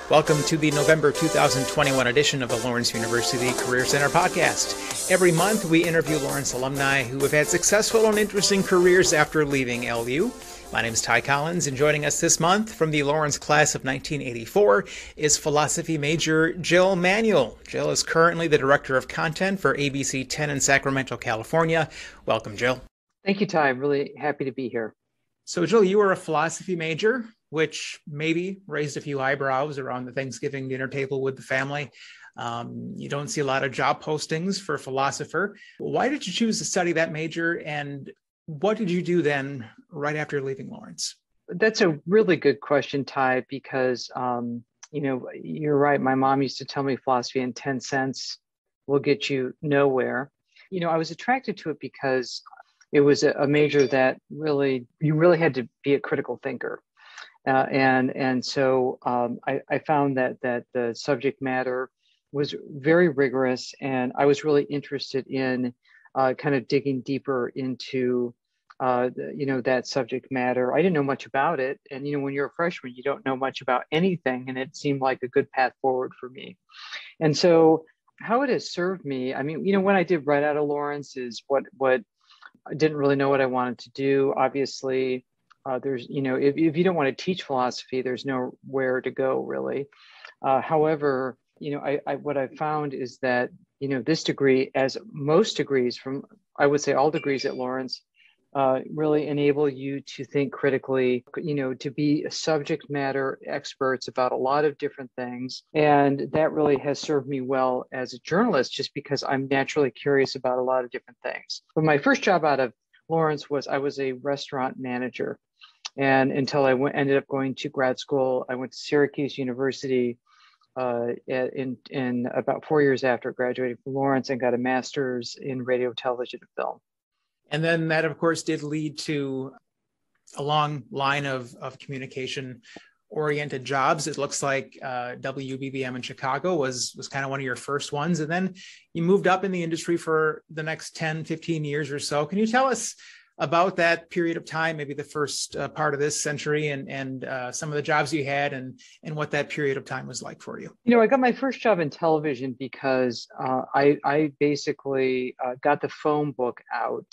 Welcome to the November 2021 edition of the Lawrence University Career Center podcast. Every month, we interview Lawrence alumni who have had successful and interesting careers after leaving LU. My name is Ty Collins, and joining us this month from the Lawrence class of 1984 is philosophy major Jill Manuel. Jill is currently the director of content for ABC10 in Sacramento, California. Welcome, Jill. Thank you, Ty. I'm really happy to be here. So, Jill, you were a philosophy major, which maybe raised a few eyebrows around the Thanksgiving dinner table with the family. You don't see a lot of job postings for a philosopher. Why did you choose to study that major, and what did you do then right after leaving Lawrence? That's a really good question, Ty, because, you're right. My mom used to tell me philosophy and 10 cents will get you nowhere. I was attracted to it because it was a major that you really had to be a critical thinker. So I found that the subject matter was very rigorous, and I was really interested in kind of digging deeper into that subject matter. I didn't know much about it, and when you're a freshman, you don't know much about anything, and it seemed like a good path forward for me. And so how it has served me, I mean, when I did right out of Lawrence is what I didn't really know what I wanted to do. Obviously. There's, if you don't want to teach philosophy, there's nowhere to go really. However, what I found is that, this degree, as most degrees from, I would say all degrees at Lawrence, really enable you to think critically, to be subject matter experts about a lot of different things. And that really has served me well as a journalist, just because I'm naturally curious about a lot of different things. But my first job out of Lawrence I was a restaurant manager. And until I ended up going to grad school, I went to Syracuse University in about 4 years after graduating from Lawrence, and got a master's in radio, television, and film. And then that, of course, did lead to a long line of communication-oriented jobs. It looks like WBBM in Chicago was kind of one of your first ones. And then you moved up in the industry for the next 10, 15 years or so. Can you tell us about that period of time, maybe the first part of this century, and some of the jobs you had and what that period of time was like for you? I got my first job in television because I basically got the phone book out,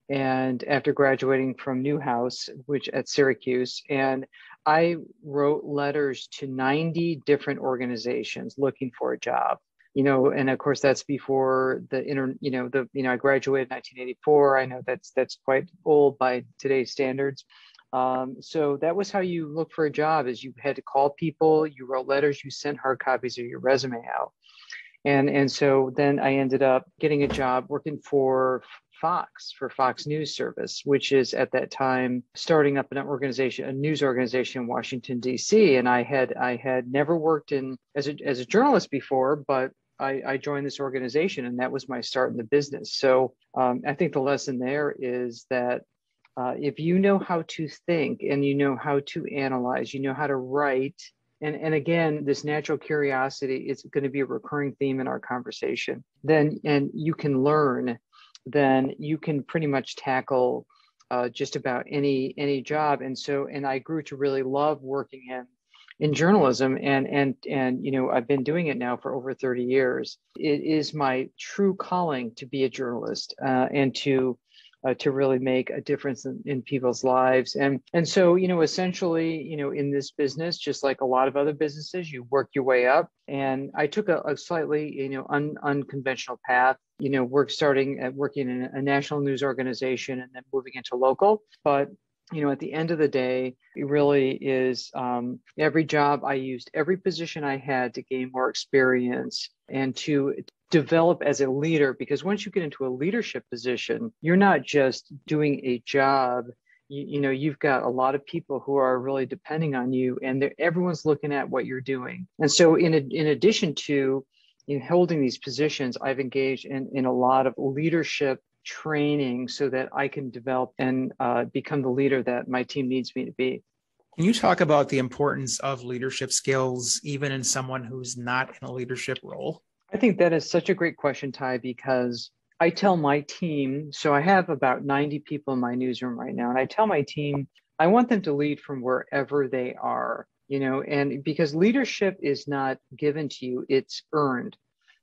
and after graduating from Newhouse, which at Syracuse, and I wrote letters to 90 different organizations looking for a job. And of course that's before I graduated in 1984. I know that's quite old by today's standards. So that was how you look for a job, is you had to call people, you wrote letters, you sent hard copies of your resume out. And so then I ended up getting a job working for Fox News Service, which is at that time starting up a news organization in Washington, D.C. And I had never worked as a journalist before, but I joined this organization, and that was my start in the business. So I think the lesson there is that if you know how to think, and you know how to analyze, you know how to write, and again, this natural curiosity is going to be a recurring theme in our conversation, and you can learn, then you can pretty much tackle just about any job. And I grew to really love working in journalism, and I've been doing it now for over 30 years. It is my true calling to be a journalist, and to really make a difference in people's lives. And so, essentially, in this business, just like a lot of other businesses, you work your way up. And I took a slightly, unconventional path, working in a national news organization and then moving into local. But at the end of the day, it really is every job I used, every position I had to gain more experience and to develop as a leader. Because once you get into a leadership position, you're not just doing a job. You've got a lot of people who are really depending on you, and everyone's looking at what you're doing. And so in addition to holding these positions, I've engaged in a lot of leadership training so that I can develop and become the leader that my team needs me to be. Can you talk about the importance of leadership skills, even in someone who's not in a leadership role? I think that is such a great question, Ty, because I tell my team, so I have about 90 people in my newsroom right now, and I tell my team, I want them to lead from wherever they are, and because leadership is not given to you, it's earned.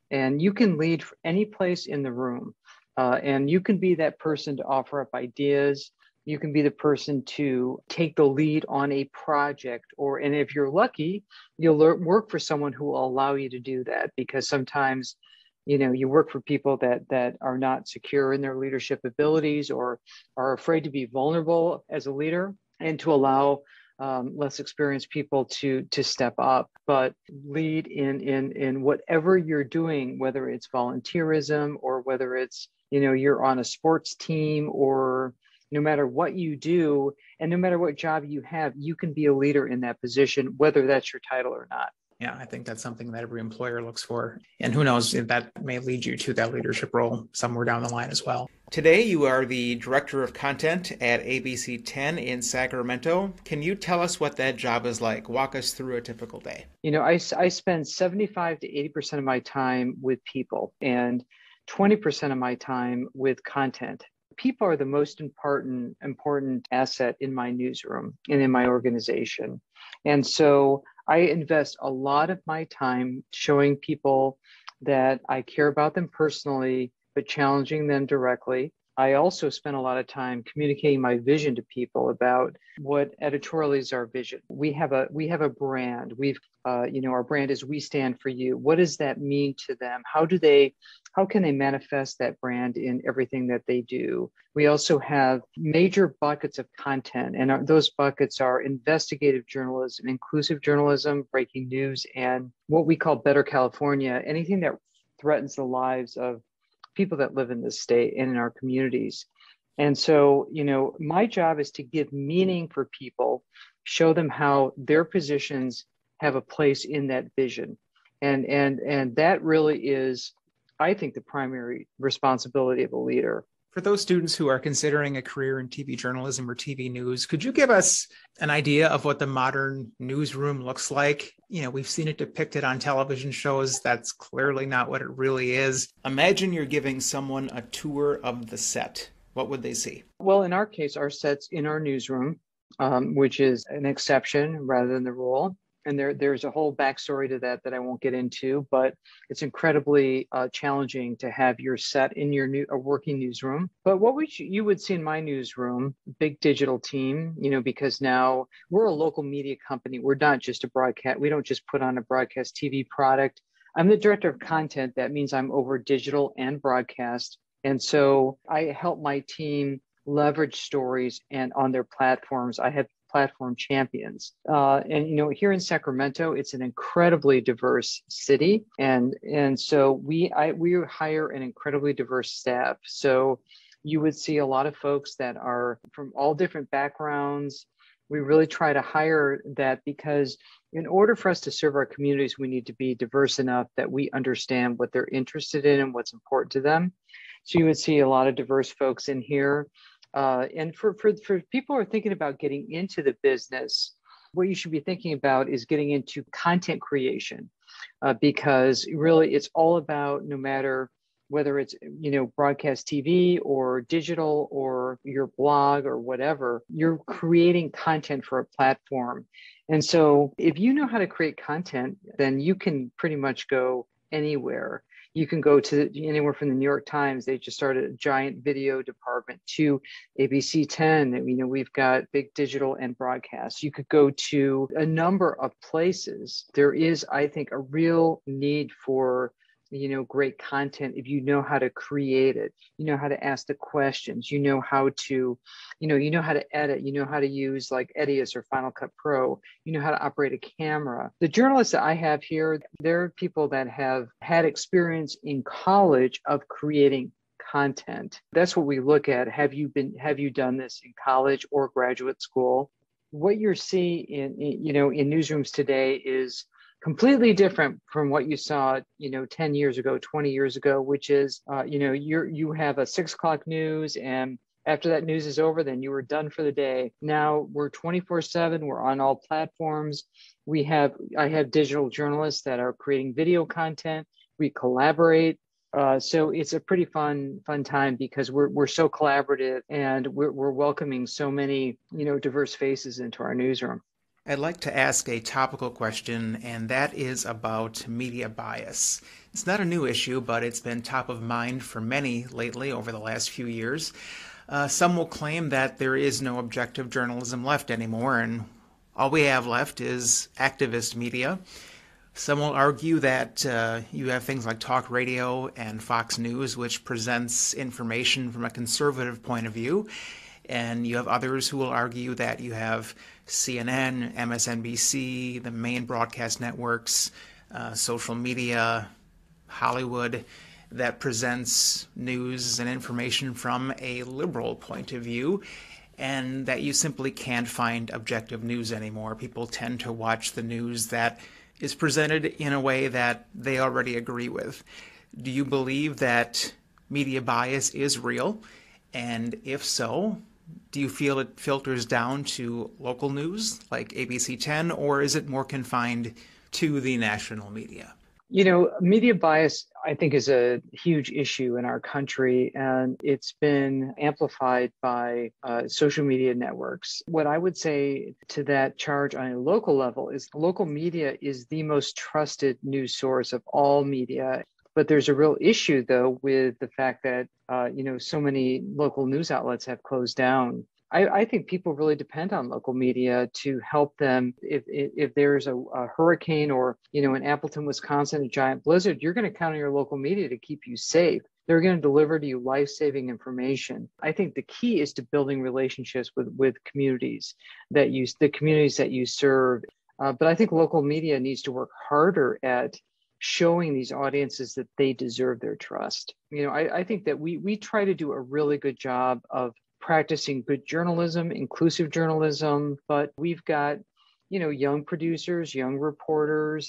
And you can lead any place in the room. And you can be that person to offer up ideas. You can be the person to take the lead on a project, and if you're lucky, you'll work for someone who will allow you to do that, because sometimes you work for people that are not secure in their leadership abilities or are afraid to be vulnerable as a leader, and to allow less experienced people to step up. But lead in whatever you're doing, whether it's volunteerism or whether it's you're on a sports team, or no matter what you do and no matter what job you have, you can be a leader in that position, whether that's your title or not. Yeah, I think that's something that every employer looks for. And who knows, if that may lead you to that leadership role somewhere down the line as well. Today, you are the Director of Content at ABC10 in Sacramento. Can you tell us what that job is like? Walk us through a typical day. I spend 75 to 80% of my time with people and 20% of my time with content. People are the most important asset in my newsroom and in my organization. And so I invest a lot of my time showing people that I care about them personally, but challenging them directly. I also spend a lot of time communicating my vision to people about what editorially is our vision. We have a brand. Our brand is "We Stand for You." What does that mean to them? How can they manifest that brand in everything that they do? We also have major buckets of content, and those buckets are investigative journalism, inclusive journalism, breaking news, and what we call Better California, anything that threatens the lives of people that live in this state and in our communities. And so, my job is to give meaning for people, show them how their positions have a place in that vision. And that really is, I think, the primary responsibility of a leader. For those students who are considering a career in TV journalism or TV news, could you give us an idea of what the modern newsroom looks like? We've seen it depicted on television shows. That's clearly not what it really is. Imagine you're giving someone a tour of the set. What would they see? Well, in our case, our set's in our newsroom, which is an exception rather than the rule. And there's a whole backstory to that I won't get into, but it's incredibly challenging to have your set in a working newsroom. But what you would see in my newsroom, big digital team, because now we're a local media company. We're not just a broadcast. We don't just put on a broadcast TV product. I'm the director of content. That means I'm over digital and broadcast. And so I help my team leverage stories and on their platforms. I have platform champions. And here in Sacramento, it's an incredibly diverse city. And so we hire an incredibly diverse staff. So you would see a lot of folks that are from all different backgrounds. We really try to hire that because in order for us to serve our communities, we need to be diverse enough that we understand what they're interested in and what's important to them. So you would see a lot of diverse folks in here. And for people who are thinking about getting into the business, what you should be thinking about is getting into content creation, because really it's all about, no matter whether it's broadcast TV or digital or your blog or whatever, you're creating content for a platform. And so if you know how to create content, then you can pretty much go anywhere. You can go to anywhere from the New York Times. They just started a giant video department, to ABC10. We've got big digital and broadcast. You could go to a number of places. There is, I think, a real need for great content if you know how to create it, how to ask the questions, how to, how to edit, how to use like Edius or Final Cut Pro, how to operate a camera. The journalists that I have here, they're people that have had experience in college of creating content. That's what we look at. Have you done this in college or graduate school? What you see in newsrooms today is completely different from what you saw, 10 years ago, 20 years ago, which is, you have a 6 o'clock news, and after that news is over, then you were done for the day. Now we're 24/7. We're on all platforms. I have digital journalists that are creating video content. We collaborate. So it's a pretty fun time because we're so collaborative and we're welcoming so many, diverse faces into our newsroom. I'd like to ask a topical question, and that is about media bias. It's not a new issue, but it's been top of mind for many lately over the last few years. Some will claim that there is no objective journalism left anymore, and all we have left is activist media. Some will argue that you have things like talk radio and Fox News, which presents information from a conservative point of view. And you have others who will argue that you have CNN, MSNBC, the main broadcast networks, social media, Hollywood, that presents news and information from a liberal point of view, and that you simply can't find objective news anymore. People tend to watch the news that is presented in a way that they already agree with. Do you believe that media bias is real? And if so, do you feel it filters down to local news like ABC10, or is it more confined to the national media? Media bias, I think, is a huge issue in our country, and it's been amplified by social media networks. What I would say to that charge on a local level is local media is the most trusted news source of all media. But there's a real issue, though, with the fact that, so many local news outlets have closed down. I think people really depend on local media to help them. If there's a hurricane or, in Appleton, Wisconsin, a giant blizzard, you're going to count on your local media to keep you safe. They're going to deliver to you life-saving information. I think the key is to building relationships with communities the communities that you serve. But I think local media needs to work harder at showing these audiences that they deserve their trust. I think that we try to do a really good job of practicing good journalism, inclusive journalism, but we've got, young producers, young reporters,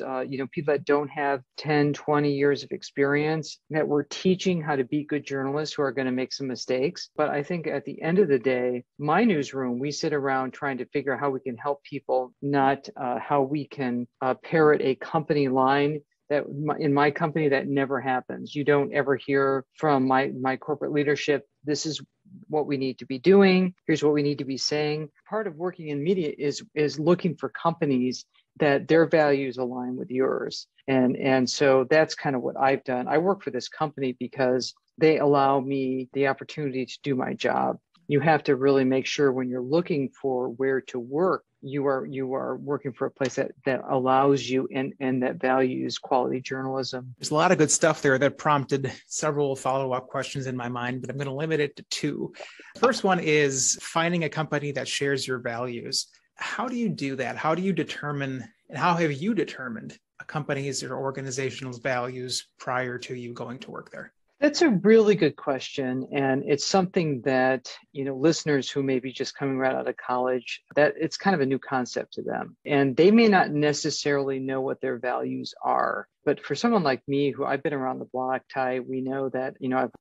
people that don't have 10, 20 years of experience that we're teaching how to be good journalists who are going to make some mistakes. But I think at the end of the day, my newsroom, we sit around trying to figure out how we can help people, not how we can parrot a company line. That in my company, that never happens. You don't ever hear from my corporate leadership, this is what we need to be doing. Here's what we need to be saying. Part of working in media is looking for companies that their values align with yours. And so that's kind of what I've done. I work for this company because they allow me the opportunity to do my job. You have to really make sure when you're looking for where to work, you are working for a place that allows you and that values quality journalism. There's a lot of good stuff there that prompted several follow-up questions in my mind, but I'm going to limit it to two. First one is finding a company that shares your values. How do you do that? How do you determine, and how have you determined a company's or organization's values prior to you going to work there? That's a really good question. And it's something that, listeners who may be just coming right out of college, that it's kind of a new concept to them. And they may not necessarily know what their values are. But for someone like me, who I've been around the block, Ty, we know that,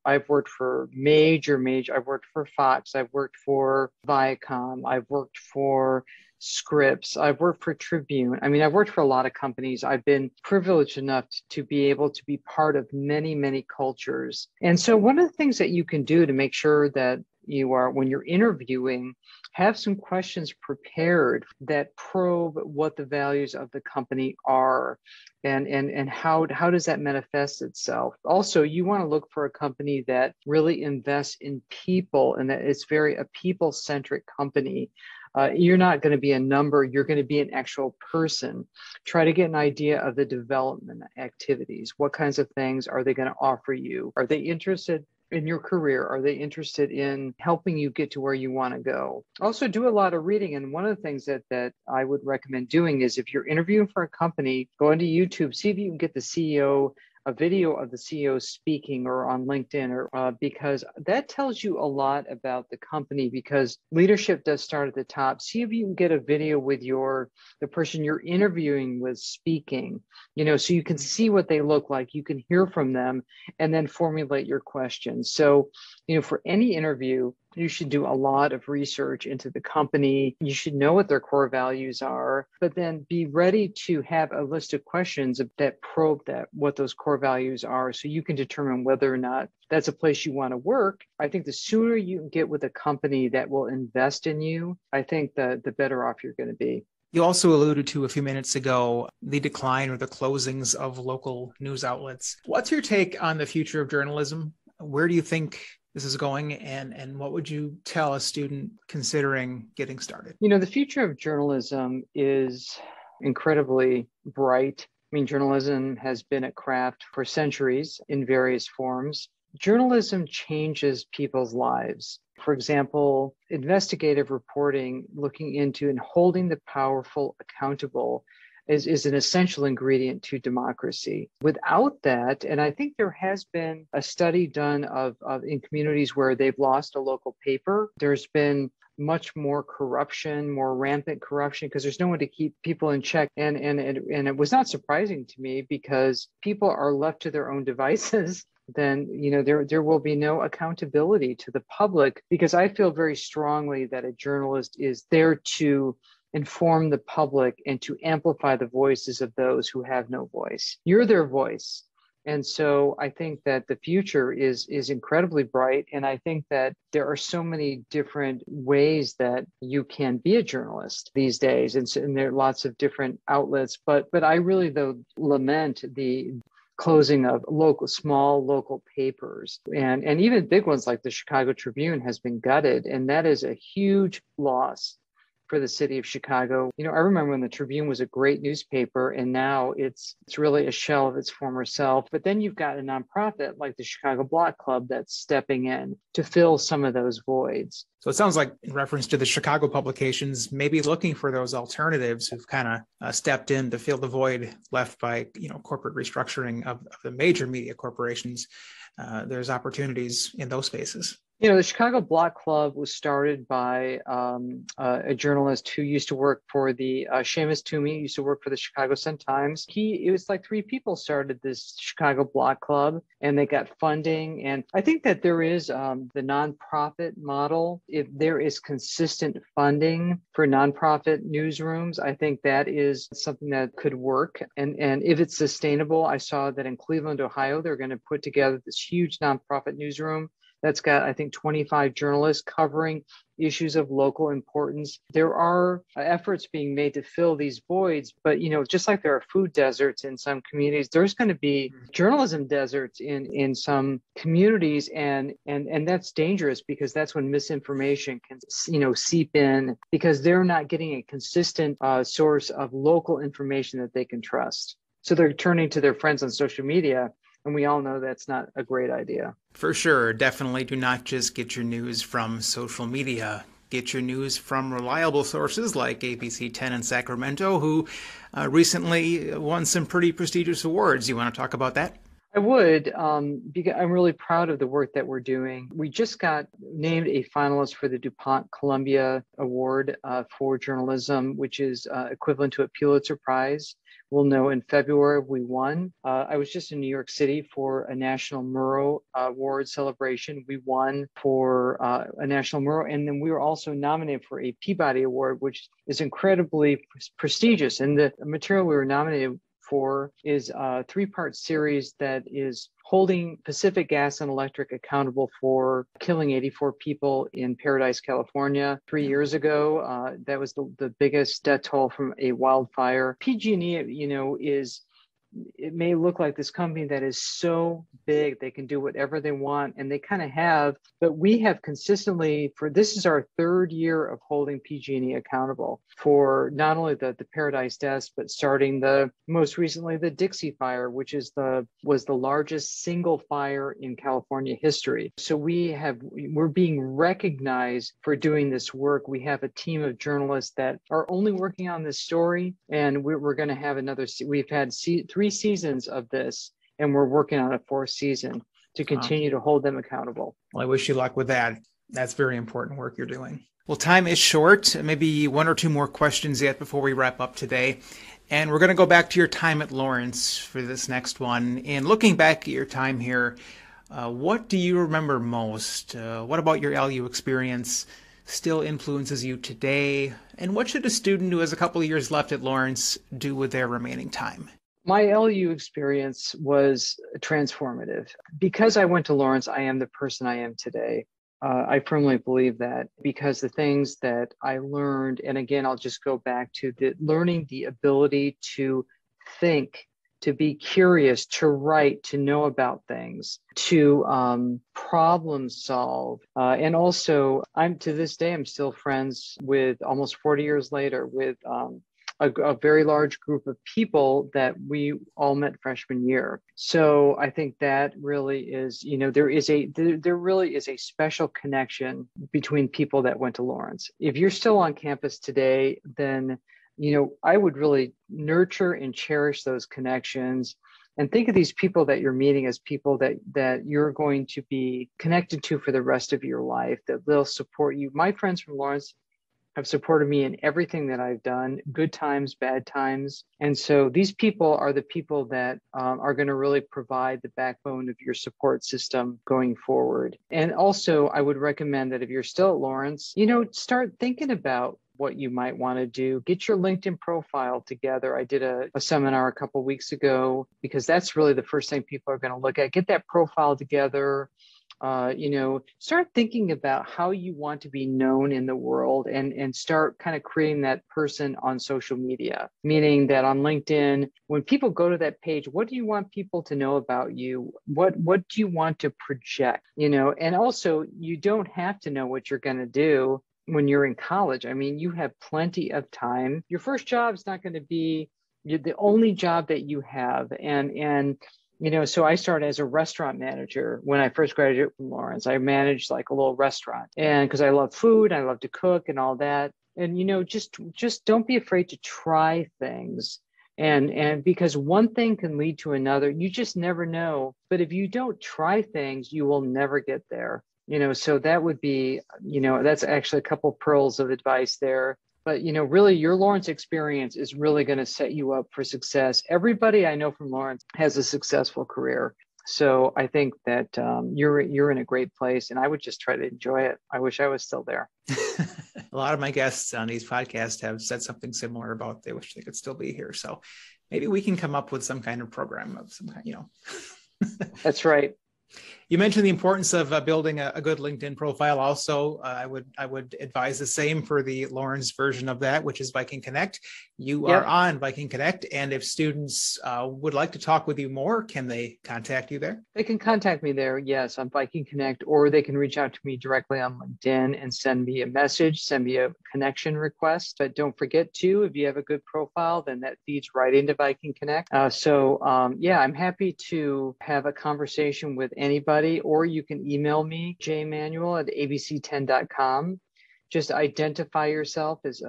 I've worked for I've worked for Fox, I've worked for Viacom, I've worked for Scripps, I've worked for Tribune. I've worked for a lot of companies. I've been privileged enough to be able to be part of many, many cultures. And so one of the things that you can do to make sure that when you're interviewing, have some questions prepared that probe what the values of the company are and how does that manifest itself. Also, you want to look for a company that really invests in people and that it's a people-centric company. You're not going to be a number, you're going to be an actual person. Try to get an idea of the development activities. What kinds of things are they going to offer you? Are they interested in your career? Are they interested in helping you get to where you want to go? Also, do a lot of reading. And one of the things that I would recommend doing is if you're interviewing for a company, go into YouTube, see if you can get the CEO, a video of the CEO speaking, or on LinkedIn, or because that tells you a lot about the company, because leadership does start at the top. See if you can get a video with the person you're interviewing with speaking, so you can see what they look like, you can hear from them, and then formulate your questions. So, for any interview, You should do a lot of research into the company. You should know what their core values are, but then be ready to have a list of questions that probe that, what those core values are, so you can determine whether or not that's a place you want to work. I think the sooner you can get with a company that will invest in you, I think the better off you're going to be. You also alluded to a few minutes ago the decline or the closings of local news outlets. What's your take on the future of journalism? Where do you think this is going, and what would you tell a student considering getting started? The future of journalism is incredibly bright. I mean, journalism has been a craft for centuries in various forms. Journalism changes people's lives. For example, investigative reporting, looking into and holding the powerful accountable is an essential ingredient to democracy. Without that, and I think there has been a study done of in communities where they've lost a local paper, there's been much more corruption, more rampant corruption, because there's no one to keep people in check. And it was not surprising to me, because people are left to their own devices. Then there will be no accountability to the public, because I feel very strongly that a journalist is there to inform the public and to amplify the voices of those who have no voice. You're their voice. And so I think that the future is incredibly bright. And I think that there are so many different ways that you can be a journalist these days. And there are lots of different outlets. But I really, though, lament the closing of small local papers, and even big ones like the Chicago Tribune has been gutted. And that is a huge loss for the city of Chicago. I remember when the Tribune was a great newspaper, and now it's really a shell of its former self. But then you've got a nonprofit like the Chicago Block Club that's stepping in to fill some of those voids. So it sounds like, in reference to the Chicago publications, maybe looking for those alternatives who've kind of stepped in to fill the void left by corporate restructuring of the major media corporations. There's opportunities in those spaces. The Chicago Block Club was started by a journalist who used to work for Seamus Toomey, used to work for the Chicago Sun-Times. It was like three people started this Chicago Block Club, and they got funding. And I think that there is the nonprofit model. If there is consistent funding for nonprofit newsrooms, I think that is something that could work. And if it's sustainable, I saw that in Cleveland, Ohio, they're going to put together this huge nonprofit newsroom that's got, I think, 25 journalists covering issues of local importance. There are efforts being made to fill these voids, but just like there are food deserts in some communities, there's going to be journalism deserts in some communities, and that's dangerous, because that's when misinformation can seep in, because they're not getting a consistent source of local information that they can trust. So they're turning to their friends on social media. And we all know that's not a great idea. For sure. Definitely do not just get your news from social media. Get your news from reliable sources like ABC10 in Sacramento, who recently won some pretty prestigious awards. You want to talk about that? I would, because I'm really proud of the work that we're doing. We just got named a finalist for the DuPont Columbia Award for journalism, which is equivalent to a Pulitzer Prize. We'll know in February we won. I was just in New York City for a National Murrow Award celebration. We won for a National Murrow, and then we were also nominated for a Peabody Award, which is incredibly prestigious. And the material we were nominated for is a three-part series that is holding Pacific Gas and Electric accountable for killing 84 people in Paradise, California 3 years ago. That was the biggest death toll from a wildfire. PG&E, it may look like this company that is so big, they can do whatever they want, and they kind of have, but we have consistently, this is our third year of holding PG&E accountable for not only the Paradise deaths, but starting most recently the Dixie Fire, which was the largest single fire in California history. So we're being recognized for doing this work. We have a team of journalists that are only working on this story, and we're going to have we've had 3 seasons of this, and we're working on a 4th season to continue to hold them accountable. Well, I wish you luck with that. That's very important work you're doing. Well, time is short. Maybe 1 or 2 more questions yet before we wrap up today. And we're going to go back to your time at Lawrence for this next one. And looking back at your time here, What do you remember most? What about your LU experience still influences you today? And what should a student who has a couple of years left at Lawrence do with their remaining time? My LU experience was transformative. Because I went to Lawrence, I am the person I am today. I firmly believe that because the things that I learned, and again, I'll just go back to learning the ability to think, to be curious, to write, to know about things, to problem solve. And also, to this day, I'm still friends with, almost 40 years later, with a very large group of people that we all met freshman year. So I think that really is, there really is a special connection between people that went to Lawrence. If you're still on campus today, then, I would really nurture and cherish those connections and think of these people that you're meeting as people that you're going to be connected to for the rest of your life, that they'll support you. My friends from Lawrence have supported me in everything that I've done, good times, bad times. And so these people are the people that are going to really provide the backbone of your support system going forward. And also, I would recommend that if you're still at Lawrence, start thinking about what you might want to do. Get your LinkedIn profile together. I did a seminar a couple of weeks ago because that's really the first thing people are going to look at. Get that profile together. Start thinking about how you want to be known in the world and start kind of creating that person on social media, meaning that on LinkedIn, when people go to that page, what do you want people to know about you? What do you want to project? And also you don't have to know what you're going to do when you're in college. I mean, you have plenty of time. Your first job is not going to be the only job that you have. And so I started as a restaurant manager when I first graduated from Lawrence. I managed like a little restaurant, and because I love food, I love to cook and all that. And just don't be afraid to try things. And because one thing can lead to another, you just never know. But if you don't try things, you will never get there. So that would be, that's actually a couple pearls of advice there. But, really your Lawrence experience is really going to set you up for success. Everybody I know from Lawrence has a successful career. So I think that you're in a great place, and I would just try to enjoy it. I wish I was still there. A lot of my guests on these podcasts have said something similar about they wish they could still be here. So maybe we can come up with some kind of program of some kind, That's right. You mentioned the importance of building a good LinkedIn profile. Also, I would advise the same for the Lawrence version of that, which is Viking Connect. You are on Viking Connect, and if students would like to talk with you more, can they contact you there? They can contact me there, yes, on Viking Connect, or they can reach out to me directly on LinkedIn and send me a message, send me a connection request. But don't forget to, if you have a good profile, then that feeds right into Viking Connect. I'm happy to have a conversation with anybody, or you can email me, jmanuel@abc10.com. Just identify yourself as,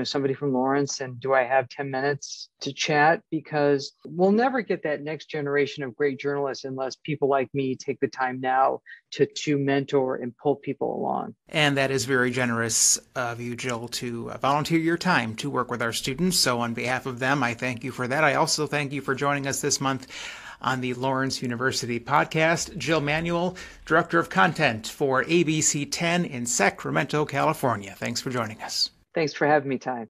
somebody from Lawrence, and do I have 10 minutes to chat? Because we'll never get that next generation of great journalists unless people like me take the time now to mentor and pull people along. And that is very generous of you, Jill, to volunteer your time to work with our students. So on behalf of them, I thank you for that. I also thank you for joining us this month on the Lawrence University podcast. Jill Manuel, Director of Content for ABC10 in Sacramento, California. Thanks for joining us. Thanks for having me, Ty.